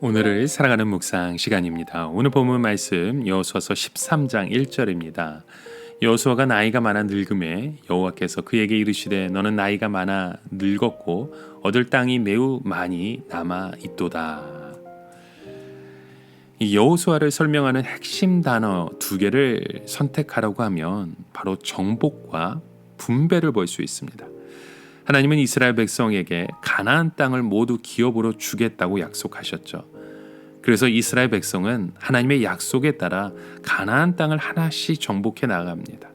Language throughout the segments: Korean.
오늘을 살아가는 묵상 시간입니다. 오늘 본문 말씀 여호수아서 13장 1절입니다. 여호수아가 나이가 많아 늙음에 여호와께서 그에게 이르시되 너는 나이가 많아 늙었고 얻을 땅이 매우 많이 남아 있도다. 이 여호수아를 설명하는 핵심 단어 두 개를 선택하라고 하면 바로 정복과 분배를 볼 수 있습니다. 하나님은 이스라엘 백성에게 가나안 땅을 모두 기업으로 주겠다고 약속하셨죠. 그래서 이스라엘 백성은 하나님의 약속에 따라 가나안 땅을 하나씩 정복해 나갑니다.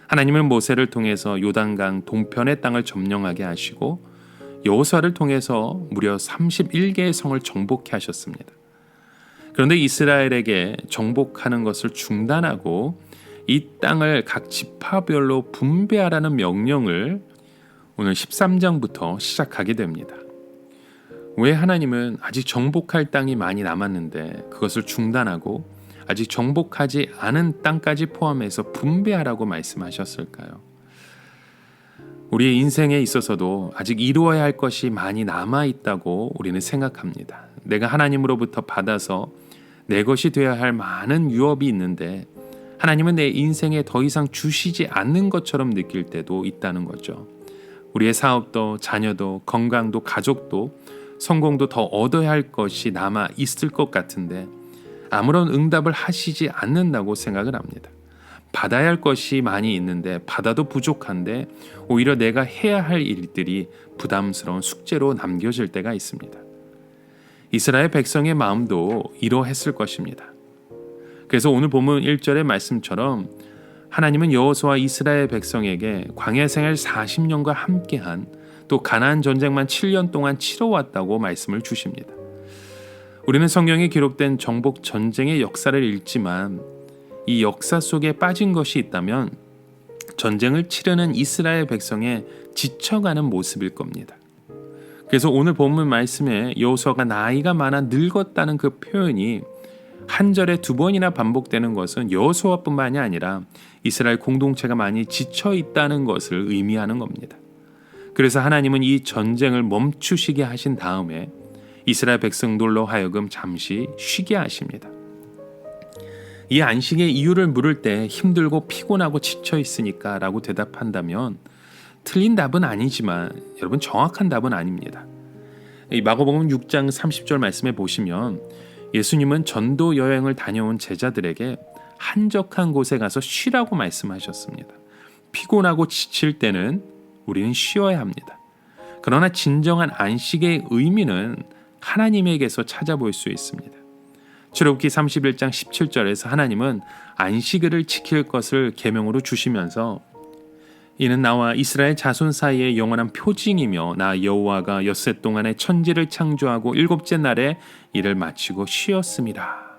하나님은 모세를 통해서 요단강 동편의 땅을 점령하게 하시고 여호수아를 통해서 무려 31개의 성을 정복해 하셨습니다. 그런데 이스라엘에게 정복하는 것을 중단하고 이 땅을 각 지파별로 분배하라는 명령을 오늘 13장부터 시작하게 됩니다. 왜 하나님은 아직 정복할 땅이 많이 남았는데 그것을 중단하고 아직 정복하지 않은 땅까지 포함해서 분배하라고 말씀하셨을까요? 우리의 인생에 있어서도 아직 이루어야 할 것이 많이 남아있다고 우리는 생각합니다. 내가 하나님으로부터 받아서 내 것이 되어야 할 많은 유업이 있는데 하나님은 내 인생에 더 이상 주시지 않는 것처럼 느낄 때도 있다는 거죠. 우리의 사업도 자녀도 건강도 가족도 성공도 더 얻어야 할 것이 남아 있을 것 같은데 아무런 응답을 하시지 않는다고 생각을 합니다. 받아야 할 것이 많이 있는데 받아도 부족한데 오히려 내가 해야 할 일들이 부담스러운 숙제로 남겨질 때가 있습니다. 이스라엘 백성의 마음도 이러했을 것입니다. 그래서 오늘 본문 1절의 말씀처럼 하나님은 여호수아 이스라엘 백성에게 광야 생활 40년과 함께한 또 가나안 전쟁만 7년 동안 치러왔다고 말씀을 주십니다. 우리는 성경에 기록된 정복 전쟁의 역사를 읽지만 이 역사 속에 빠진 것이 있다면 전쟁을 치르는 이스라엘 백성의 지쳐가는 모습일 겁니다. 그래서 오늘 본문 말씀에 여호수아가 나이가 많아 늙었다는 그 표현이 한 절에 두 번이나 반복되는 것은 여호수아뿐만이 아니라 이스라엘 공동체가 많이 지쳐 있다는 것을 의미하는 겁니다. 그래서 하나님은 이 전쟁을 멈추시게 하신 다음에 이스라엘 백성들로 하여금 잠시 쉬게 하십니다. 이 안식의 이유를 물을 때 힘들고 피곤하고 지쳐 있으니까 라고 대답한다면 틀린 답은 아니지만 여러분 정확한 답은 아닙니다. 이 마가복음 6장 30절 말씀에 보시면 예수님은 전도 여행을 다녀온 제자들에게 한적한 곳에 가서 쉬라고 말씀하셨습니다. 피곤하고 지칠 때는 우리는 쉬어야 합니다. 그러나 진정한 안식의 의미는 하나님에게서 찾아볼 수 있습니다. 출애굽기 31장 17절에서 하나님은 안식일을 지킬 것을 계명으로 주시면서 이는 나와 이스라엘 자손 사이의 영원한 표징이며 나 여호와가 엿새 동안에 천지를 창조하고 일곱째 날에 일을 마치고 쉬었음이라.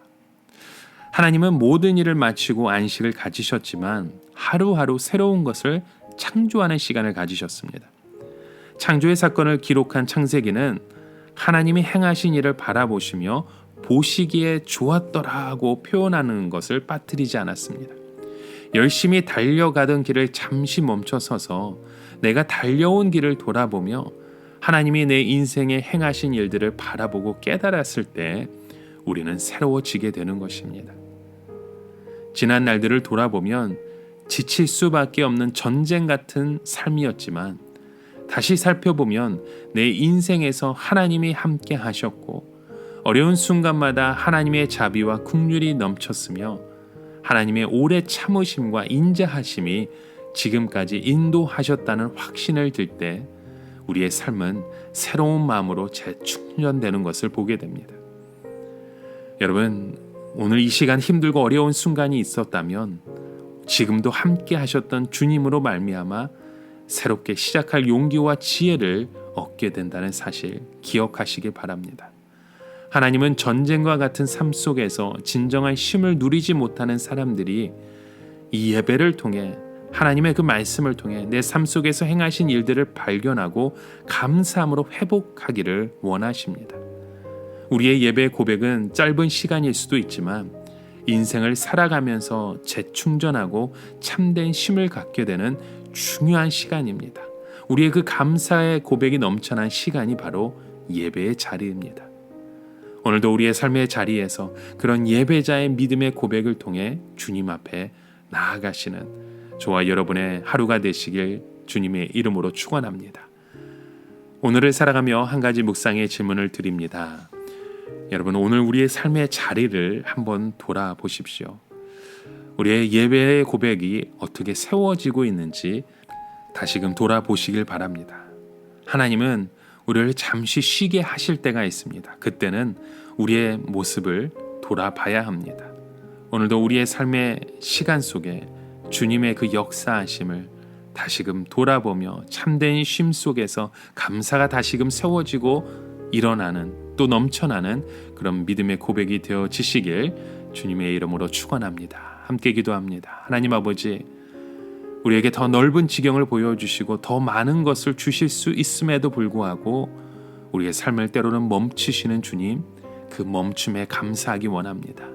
하나님은 모든 일을 마치고 안식을 가지셨지만 하루하루 새로운 것을 창조하는 시간을 가지셨습니다. 창조의 사건을 기록한 창세기는 하나님이 행하신 일을 바라보시며 보시기에 좋았더라고 표현하는 것을 빠뜨리지 않았습니다. 열심히 달려가던 길을 잠시 멈춰서서 내가 달려온 길을 돌아보며 하나님이 내 인생에 행하신 일들을 바라보고 깨달았을 때 우리는 새로워지게 되는 것입니다. 지난 날들을 돌아보면 지칠 수밖에 없는 전쟁 같은 삶이었지만 다시 살펴보면 내 인생에서 하나님이 함께 하셨고 어려운 순간마다 하나님의 자비와 긍휼이 넘쳤으며 하나님의 오래 참으심과 인자하심이 지금까지 인도하셨다는 확신을 들 때 우리의 삶은 새로운 마음으로 재충전되는 것을 보게 됩니다. 여러분, 오늘 이 시간 힘들고 어려운 순간이 있었다면 지금도 함께 하셨던 주님으로 말미암아 새롭게 시작할 용기와 지혜를 얻게 된다는 사실 기억하시길 바랍니다. 하나님은 전쟁과 같은 삶 속에서 진정한 쉼을 누리지 못하는 사람들이 이 예배를 통해 하나님의 그 말씀을 통해 내 삶 속에서 행하신 일들을 발견하고 감사함으로 회복하기를 원하십니다. 우리의 예배 고백은 짧은 시간일 수도 있지만 인생을 살아가면서 재충전하고 참된 쉼을 갖게 되는 중요한 시간입니다. 우리의 그 감사의 고백이 넘쳐난 시간이 바로 예배의 자리입니다. 오늘도 우리의 삶의 자리에서 그런 예배자의 믿음의 고백을 통해 주님 앞에 나아가시는 저와 여러분의 하루가 되시길 주님의 이름으로 축원합니다. 오늘을 살아가며 한 가지 묵상의 질문을 드립니다. 여러분, 오늘 우리의 삶의 자리를 한번 돌아보십시오. 우리의 예배의 고백이 어떻게 세워지고 있는지 다시금 돌아보시길 바랍니다. 하나님은 우리를 잠시 쉬게 하실 때가 있습니다. 그때는 우리의 모습을 돌아봐야 합니다. 오늘도 우리의 삶의 시간 속에 주님의 그 역사하심을 다시금 돌아보며 참된 쉼 속에서 감사가 다시금 세워지고 일어나는, 또 넘쳐나는 그런 믿음의 고백이 되어지시길 주님의 이름으로 축원합니다. 함께 기도합니다. 하나님 아버지, 우리에게 더 넓은 지경을 보여주시고 더 많은 것을 주실 수 있음에도 불구하고 우리의 삶을 때로는 멈추시는 주님, 그 멈춤에 감사하기 원합니다.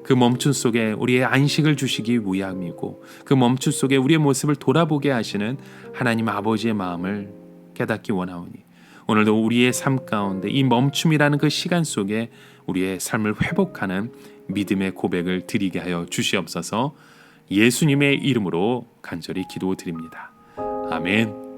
그 멈춤 속에 우리의 안식을 주시기 위함이고, 그 멈춤 속에 우리의 모습을 돌아보게 하시는 하나님 아버지의 마음을 깨닫기 원하오니, 오늘도 우리의 삶 가운데 이 멈춤이라는 그 시간 속에 우리의 삶을 회복하는 믿음의 고백을 드리게 하여 주시옵소서. 예수님의 이름으로 간절히 기도드립니다. 아멘.